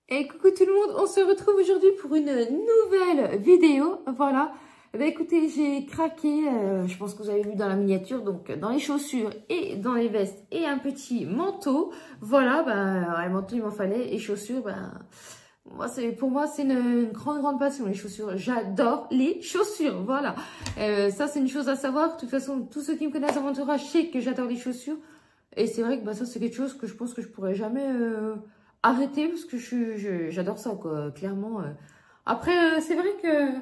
Et coucou tout le monde, on se retrouve aujourd'hui pour une nouvelle vidéo, voilà. Écoutez, j'ai craqué, je pense que vous avez vu dans la miniature, donc dans les chaussures et dans les vestes et un petit manteau. Voilà, le manteau il m'en fallait et chaussures, pour moi c'est une grande passion les chaussures. J'adore les chaussures, voilà. Ça c'est une chose à savoir, de toute façon tous ceux qui me connaissent dans mon entourage savent que j'adore les chaussures. Et c'est vrai que ça c'est quelque chose que je pense que je pourrais jamais arrêter parce que j'adore ça quoi, clairement. Après c'est vrai que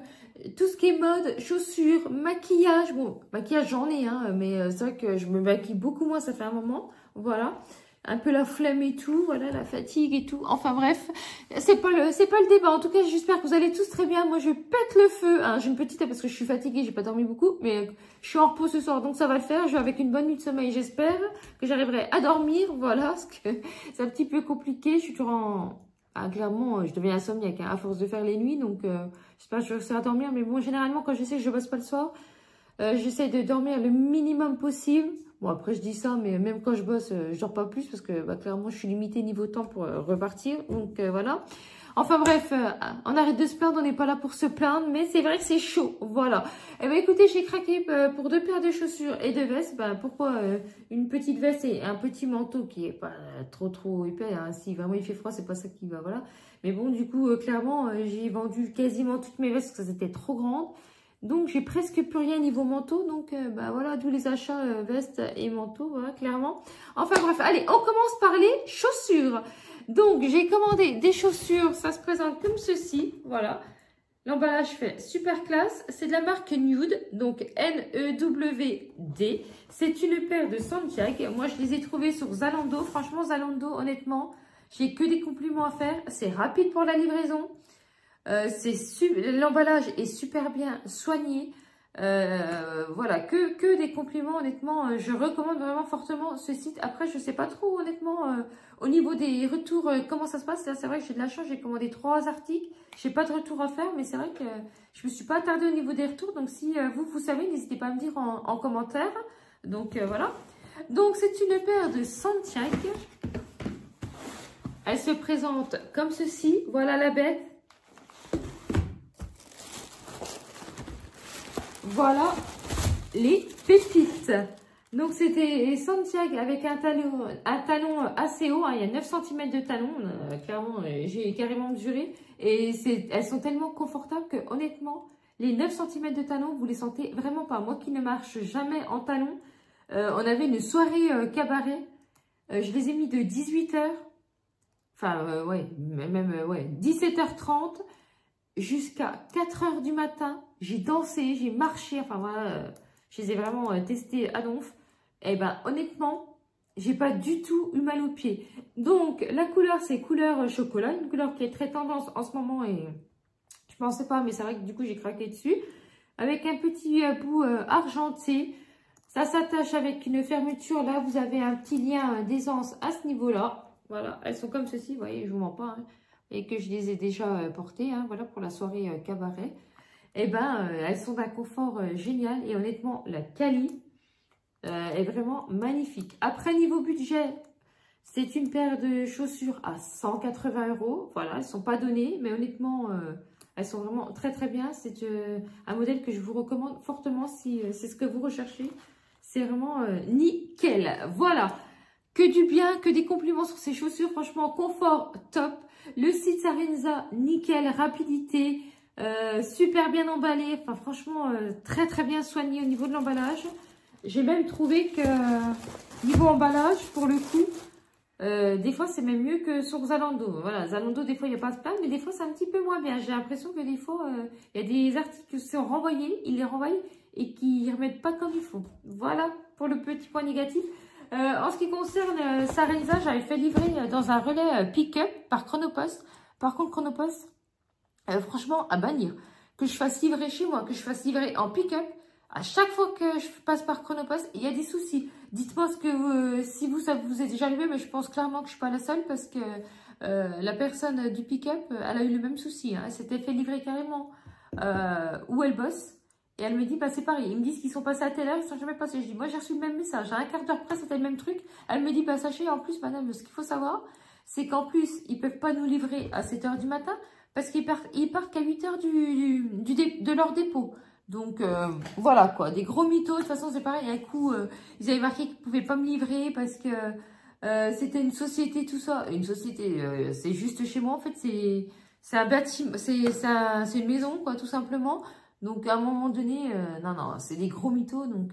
tout ce qui est mode, chaussures, maquillage, bon maquillage j'en ai hein, mais c'est vrai que je me maquille beaucoup moins, ça fait un moment, voilà. Un peu la flemme et tout, voilà, la fatigue et tout. Enfin bref, c'est pas le débat. En tout cas, j'espère que vous allez tous très bien. Moi, je pète le feu. Hein. J'ai une petite parce que je suis fatiguée, j'ai pas dormi beaucoup, mais je suis en repos ce soir, donc ça va le faire. Je vais avec une bonne nuit de sommeil, j'espère que j'arriverai à dormir. Voilà, parce que c'est un petit peu compliqué. Je suis toujours clairement, je deviens insomniaque hein, à force de faire les nuits, donc j'espère que je vais réussir à dormir. Mais bon, généralement, quand je sais que je bosse pas le soir, j'essaie de dormir le minimum possible. Bon, après, je dis ça, mais même quand je bosse, je dors pas plus parce que clairement, je suis limitée niveau temps pour repartir. Donc, voilà. Enfin, bref, on arrête de se plaindre, on n'est pas là pour se plaindre, mais c'est vrai que c'est chaud. Voilà. Eh bien, écoutez, j'ai craqué pour 2 paires de chaussures et de vestes. Pourquoi une petite veste et un petit manteau qui est pas trop épais. Hein. Si vraiment il fait froid, c'est pas ça qui va, voilà. Mais bon, du coup, clairement, j'ai vendu quasiment toutes mes vestes parce que c'était trop grande. Donc, j'ai presque plus rien niveau manteau. Donc, voilà, tous les achats vestes et manteaux, voilà, clairement. Enfin, bref, allez, on commence par les chaussures. Donc, j'ai commandé des chaussures. Ça se présente comme ceci, voilà. L'emballage fait super classe. C'est de la marque Nude, donc N-E-W-D. C'est une paire de Santiago. Moi, je les ai trouvées sur Zalando. Franchement, Zalando, honnêtement, j'ai que des compliments à faire. C'est rapide pour la livraison. L'emballage est super bien soigné. Voilà, que des compliments, honnêtement. Je recommande vraiment fortement ce site. Après, je sais pas trop, honnêtement, au niveau des retours, comment ça se passe. Là, c'est vrai que j'ai de la chance, j'ai commandé 3 articles. J'ai pas de retour à faire, mais c'est vrai que je me suis pas attardée au niveau des retours. Donc, si vous savez, n'hésitez pas à me dire en commentaire. Donc, voilà. Donc, c'est une paire de Santiago. Elle se présente comme ceci. Voilà la bête. Voilà les pépites. Donc c'était Santiago avec un talon assez haut. Hein, il y a 9 cm de talon. Clairement, j'ai carrément mesuré. Et elles sont tellement confortables que honnêtement, les 9 cm de talon, vous les sentez vraiment pas. Moi qui ne marche jamais en talon, on avait une soirée cabaret. Je les ai mis de 18 h. Enfin, ouais, même 17h30. Jusqu'à 4 h du matin, j'ai dansé, j'ai marché, enfin voilà, je les ai vraiment testés à donf. Et honnêtement, j'ai pas du tout eu mal aux pieds. Donc la couleur c'est couleur chocolat, une couleur qui est très tendance en ce moment et je pensais pas, mais c'est vrai que du coup j'ai craqué dessus. Avec un petit bout argenté, ça s'attache avec une fermeture. Là vous avez un petit lien d'aisance à ce niveau-là. Voilà, elles sont comme ceci, vous voyez, je vous mens pas. Hein. Et que je les ai déjà portées, hein, voilà, pour la soirée cabaret. Elles sont d'un confort génial. Et honnêtement, la quali est vraiment magnifique. Après, niveau budget, c'est une paire de chaussures à 180 €. Voilà, elles ne sont pas données, mais honnêtement, elles sont vraiment très bien. C'est un modèle que je vous recommande fortement si c'est ce que vous recherchez. C'est vraiment nickel. Voilà. Que du bien, que des compliments sur ces chaussures. Franchement, confort, top. Le site Sarenza, nickel. Rapidité, super bien emballé. Enfin, franchement, très bien soigné au niveau de l'emballage. J'ai même trouvé que niveau emballage, pour le coup, des fois, c'est même mieux que sur Zalando. Voilà, Zalando, des fois, il n'y a pas de plainte, mais des fois, c'est un petit peu moins bien. J'ai l'impression que des fois, il y a des articles qui sont renvoyés, ils les renvoient et qui ne remettent pas comme il faut. Voilà pour le petit point négatif. En ce qui concerne Sarenza, j'avais fait livrer dans un relais pick-up par Chronopost. Par contre, Chronopost, franchement, à bannir. Que je fasse livrer chez moi, que je fasse livrer en pick-up, à chaque fois que je passe par Chronopost, il y a des soucis. Dites-moi ce que si ça vous est déjà arrivé, mais je pense clairement que je ne suis pas la seule parce que la personne du pick-up, elle a eu le même souci. Hein. Elle s'était fait livrer carrément où elle bosse. Et elle me dit, c'est pareil. Ils me disent qu'ils sont passés à telle heure, ils ne sont jamais passés. Je dis, moi, j'ai reçu le même message. À un quart d'heure près, c'était le même truc. Elle me dit, sachez, en plus, madame, ce qu'il faut savoir, c'est qu'en plus, ils peuvent pas nous livrer à 7 h du matin parce qu'ils partent qu'à 8 h de leur dépôt. Donc, voilà quoi, des gros mythos. De toute façon, c'est pareil, un coup, ils avaient marqué qu'ils pouvaient pas me livrer parce que c'était une société, tout ça. Une société, c'est juste chez moi, en fait, c'est un bâtiment, c'est une maison, quoi, tout simplement. Donc, à un moment donné, non, c'est des gros mythos. Donc,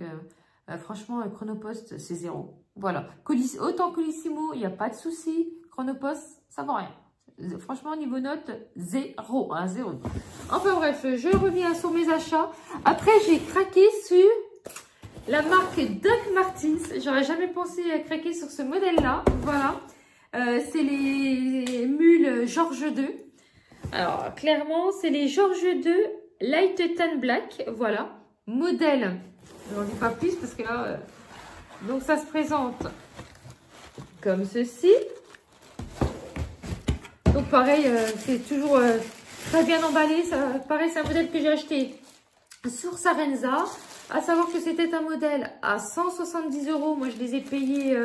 franchement, Chronopost, c'est 0. Voilà. Autant Colissimo, il n'y a pas de souci. Chronopost, ça vaut rien. Franchement, niveau note, 0. Hein, 0. Enfin bref, je reviens sur mes achats. Après, j'ai craqué sur la marque Doc Martens. J'aurais jamais pensé à craquer sur ce modèle-là. Voilà. C'est les mules George II. Alors, clairement, c'est les George II Light Tan Black. Voilà. Modèle. Je n'en dis pas plus parce que là... donc, ça se présente comme ceci. Donc, pareil, c'est toujours très bien emballé. Ça, pareil, c'est un modèle que j'ai acheté sur Sarenza. À savoir que c'était un modèle à 170 €. Moi, je les ai payés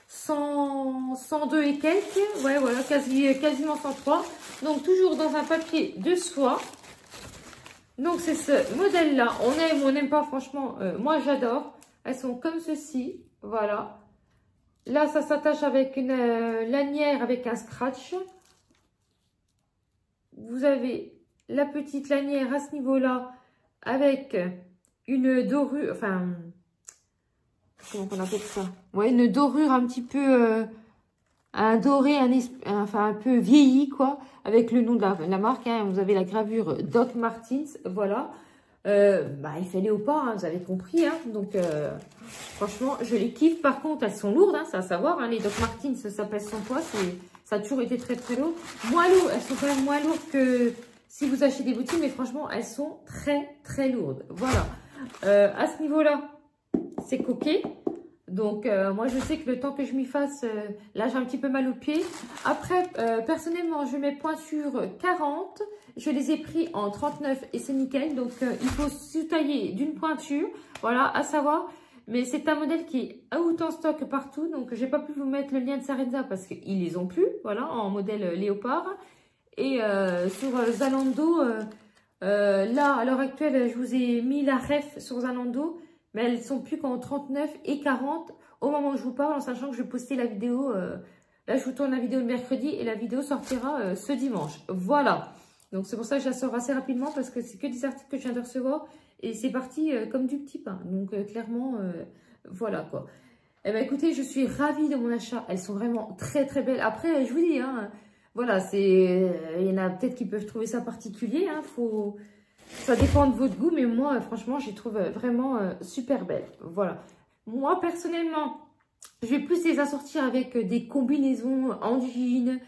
102 et quelques. Ouais, voilà, quasiment 103. Donc, toujours dans un papier de soie. Donc, c'est ce modèle-là. On aime ou on n'aime pas, franchement. Moi, j'adore. Elles sont comme ceci. Voilà. Là, ça s'attache avec une lanière avec un scratch. Vous avez la petite lanière à ce niveau-là avec une dorure, enfin, comment on appelle ça? Ouais, une dorure un petit peu, un doré, enfin un peu vieilli, quoi, avec le nom de la marque. Hein. Vous avez la gravure Doc Martens, voilà. Il fait léopard, hein, vous avez compris. Hein. Donc, franchement, je les kiffe. Par contre, elles sont lourdes, hein, c'est à savoir. Hein, les Doc Martens, ça pèse son poids. Ça a toujours été très, très lourd. Moins lourd, elles sont quand même moins lourdes que si vous achetez des bottines. Mais franchement, elles sont très, très lourdes. Voilà. À ce niveau-là, c'est coquet. Donc, moi, je sais que le temps que je m'y fasse, là, j'ai un petit peu mal aux pieds. Après, personnellement, je mets pointure 40. Je les ai pris en 39 et c'est nickel. Donc, il faut sous-tailler d'une pointure. Voilà, à savoir. Mais c'est un modèle qui est out en stock partout. Donc, j'ai pas pu vous mettre le lien de Sarenza parce qu'ils les ont plus. Voilà, en modèle léopard. Et sur Zalando, là, à l'heure actuelle, je vous ai mis la ref sur Zalando. Mais elles sont plus qu'en 39 et 40 au moment où je vous parle, en sachant que je vais poster la vidéo. Là, je vous tourne la vidéo le mercredi et la vidéo sortira ce dimanche. Voilà. Donc, c'est pour ça que je la sors assez rapidement parce que c'est que des articles que je viens de recevoir. Et c'est parti comme du petit pain. Donc, clairement, voilà quoi. Eh bien, écoutez, je suis ravie de mon achat. Elles sont vraiment très, très belles. Après, je vous dis, hein, voilà, il y en a peut-être qui peuvent trouver ça particulier. Hein, ça dépend de votre goût, mais moi, franchement, je les trouve vraiment super belles. Voilà. Moi, personnellement, je vais plus les assortir avec des combinaisons en jean,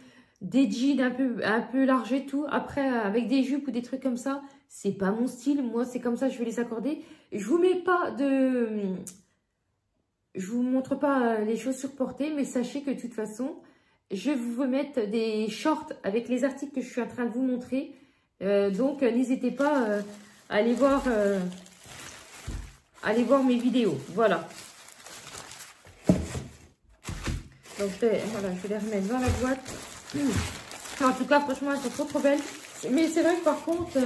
des jeans un peu larges et tout. Après, avec des jupes ou des trucs comme ça, c'est pas mon style. Moi, c'est comme ça, je vais les accorder. Je vous mets pas de... Je vous montre pas les chaussures portées, mais sachez que de toute façon, je vais vous mettre des shorts avec les articles que je suis en train de vous montrer. Donc, n'hésitez pas à aller voir mes vidéos. Voilà. Donc, je vais les remettre dans la boîte. En tout cas, franchement, elles sont trop, trop belles. Mais c'est vrai que par contre,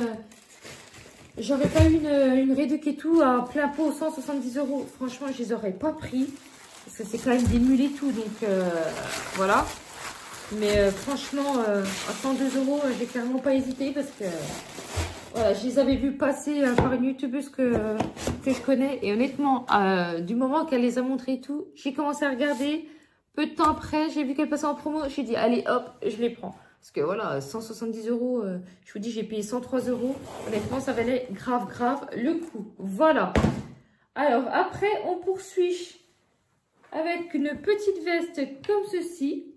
j'aurais pas eu une réduc et tout à plein pot, 170 €. Franchement, je les aurais pas pris. Parce que c'est quand même des mules et tout. Donc, voilà. Mais franchement, à 102 €, j'ai clairement pas hésité parce que voilà, je les avais vus passer par une youtubeuse que je connais. Et honnêtement, du moment qu'elle les a montrés et tout, j'ai commencé à regarder. Peu de temps après, j'ai vu qu'elle passait en promo. J'ai dit, allez, hop, je les prends. Parce que voilà, 170 €, je vous dis, j'ai payé 103 €. Honnêtement, ça valait grave, grave le coup. Voilà. Alors, après, on poursuit avec une petite veste comme ceci.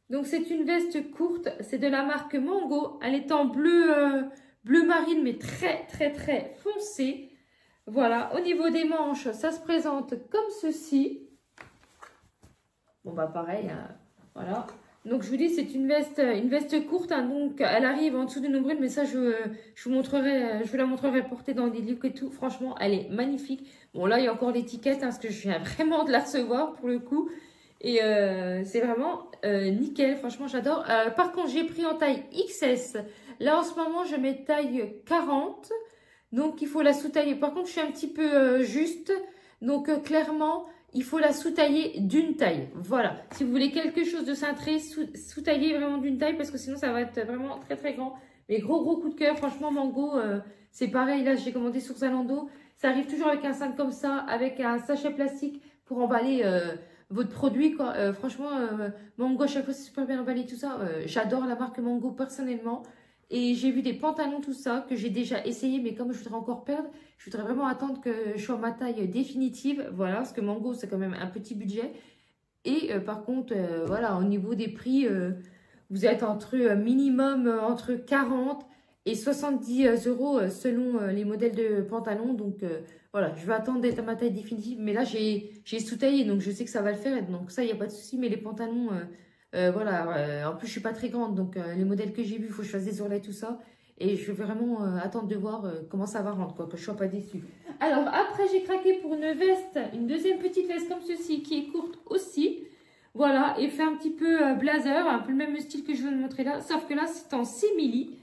Donc, c'est une veste courte. C'est de la marque Mango. Elle est en bleu, bleu marine, mais très, très, très foncé. Voilà. Au niveau des manches, ça se présente comme ceci. Bon, bah, pareil. Hein, voilà. Donc, je vous dis, c'est une veste courte. Hein, donc, elle arrive en dessous du nombril. Mais ça, je vous montrerai, je vous la montrerai portée dans des looks et tout. Franchement, elle est magnifique. Bon, là, il y a encore l'étiquette. Hein, parce que je viens vraiment de la recevoir pour le coup. Et c'est vraiment nickel, franchement j'adore. Par contre j'ai pris en taille XS. Là en ce moment je mets taille 40. Donc il faut la sous-tailler. Par contre je suis un petit peu juste. Donc clairement il faut la sous-tailler d'une taille. Voilà. Si vous voulez quelque chose de cintré, sous-tailler vraiment d'une taille. Parce que sinon ça va être vraiment très très grand. Mais gros coup de cœur. Franchement Mango c'est pareil. Là j'ai commandé sur Zalando. Ça arrive toujours avec un sac comme ça. Avec un sachet plastique pour emballer votre produit, quoi. Franchement, Mango, à chaque fois, c'est super bien emballé, tout ça. J'adore la marque Mango, personnellement. Et j'ai vu des pantalons, tout ça, que j'ai déjà essayé. Mais comme je voudrais encore perdre, je voudrais vraiment attendre que je sois à ma taille définitive. Voilà, parce que Mango, c'est quand même un petit budget. Et par contre, voilà, au niveau des prix, vous êtes entre minimum entre 40 et 70 € selon les modèles de pantalons. Donc, voilà, je vais attendre d'être à ma taille définitive. Mais là, j'ai sous-taillé, donc je sais que ça va le faire. Donc ça, il n'y a pas de souci. Mais les pantalons, voilà. En plus, je suis pas très grande. Donc les modèles que j'ai vus, il faut que je fasse des ourlets, tout ça. Et je vais vraiment attendre de voir comment ça va rendre, quoi, que je ne sois pas déçue. Alors, après, j'ai craqué pour une veste, une deuxième petite veste comme ceci, qui est courte aussi. Voilà, et fait un petit peu blazer, un peu le même style que je viens de montrer là. Sauf que là, c'est en simili.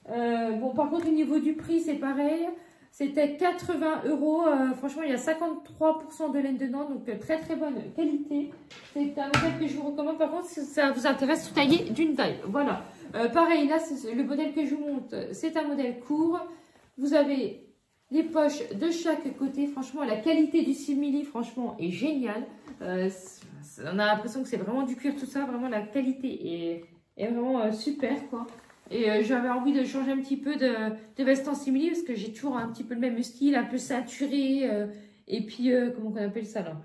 Bon, par contre, au niveau du prix, c'est pareil. C'était 80 €. Franchement, il y a 53% de laine dedans. Donc, très bonne qualité. C'est un modèle que je vous recommande. Par contre, si ça vous intéresse, sous-tailler d'une taille. Voilà. Pareil, là, c'est le modèle que je vous montre. C'est un modèle court. Vous avez les poches de chaque côté. Franchement, la qualité du simili, franchement, est géniale. On a l'impression que c'est vraiment du cuir, tout ça. Vraiment, la qualité est vraiment super, quoi. Et j'avais envie de changer un petit peu de veste en simili parce que j'ai toujours un petit peu le même style, un peu ceinturé. Et puis, comment on appelle ça là?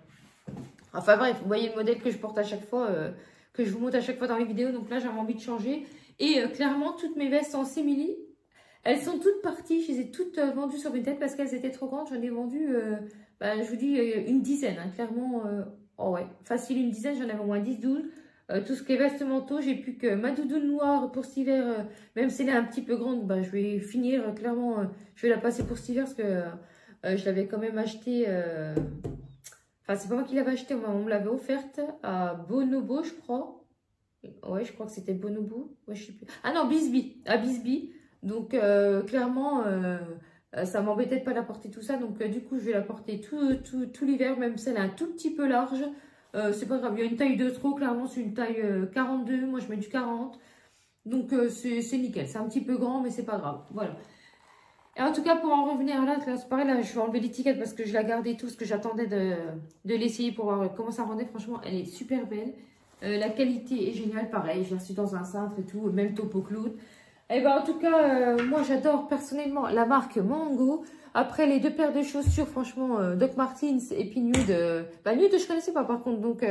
Enfin bref, vous voyez le modèle que je porte à chaque fois, que je vous montre à chaque fois dans les vidéos. Donc là, j'avais envie de changer. Et clairement, toutes mes vestes en simili, elles sont toutes parties. Je les ai toutes vendues sur Vinted parce qu'elles étaient trop grandes. J'en ai vendu, je vous dis, une dizaine. Hein, clairement, oh ouais, facile une dizaine. J'en avais au moins 10-12. Tout ce qui est veste manteau, j'ai plus que ma doudoune noire pour cet hiver, même si elle est un petit peu grande, je vais finir, clairement, je vais la passer pour cet hiver parce que je l'avais quand même acheté, enfin c'est pas moi qui l'avais acheté, on me l'avait offerte à Bonobo, je crois. Ouais, je crois que c'était Bonobo, ouais, je sais plus. Ah non, Bisbee, à Bisbee, donc clairement, ça m'embêtait de pas la porter tout ça, donc du coup je vais la porter tout l'hiver, même si elle est un tout petit peu large. C'est pas grave, il y a une taille de trop, clairement c'est une taille 42, moi je mets du 40. Donc c'est nickel, c'est un petit peu grand mais c'est pas grave, voilà. Et en tout cas pour en revenir là, c'est pareil, là je vais enlever l'étiquette parce que je la gardais tout, ce que j'attendais de l'essayer pour voir comment ça rendait. Franchement elle est super belle, la qualité est géniale, pareil, je l'ai reçue dans un cintre et tout, même Topo Cloud. Et ben en tout cas, moi j'adore personnellement la marque Mango. Après les deux paires de chaussures, franchement, Doc Martens et puis Nude. Nude je connaissais pas par contre, donc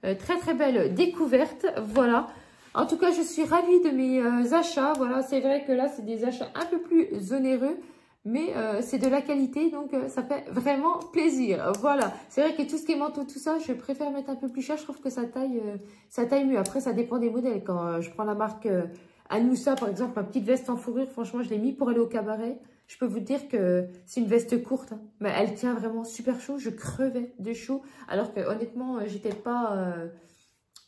très belle découverte, voilà. En tout cas, je suis ravie de mes achats, voilà. C'est vrai que là, c'est des achats un peu plus onéreux, mais c'est de la qualité, donc ça fait vraiment plaisir, voilà. C'est vrai que tout ce qui est manteau, tout ça, je préfère mettre un peu plus cher, je trouve que ça taille mieux. Après, ça dépend des modèles. Quand je prends la marque Anoussa, par exemple, ma petite veste en fourrure, franchement, je l'ai mis pour aller au cabaret. Je peux vous dire que c'est une veste courte, hein, mais elle tient vraiment super chaud. Je crevais de chaud, alors que honnêtement, j'étais pas...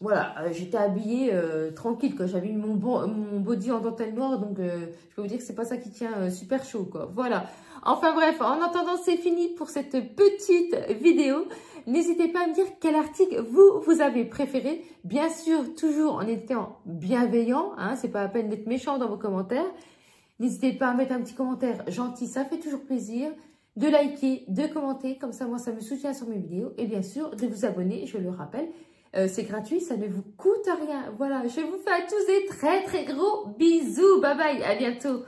voilà, j'étais habillée tranquille, quoi. J'avais mis mon body en dentelle noire, donc je peux vous dire que c'est pas ça qui tient super chaud, quoi. Voilà. Enfin bref, en attendant, c'est fini pour cette petite vidéo. N'hésitez pas à me dire quel article vous avez préféré. Bien sûr, toujours en étant bienveillant, hein, c'est pas la peine d'être méchant dans vos commentaires. N'hésitez pas à mettre un petit commentaire gentil, ça fait toujours plaisir. De liker, de commenter, comme ça moi ça me soutient sur mes vidéos. Et bien sûr, de vous abonner, je le rappelle. C'est gratuit, ça ne vous coûte rien. Voilà, je vous fais à tous des très gros bisous. Bye bye, à bientôt.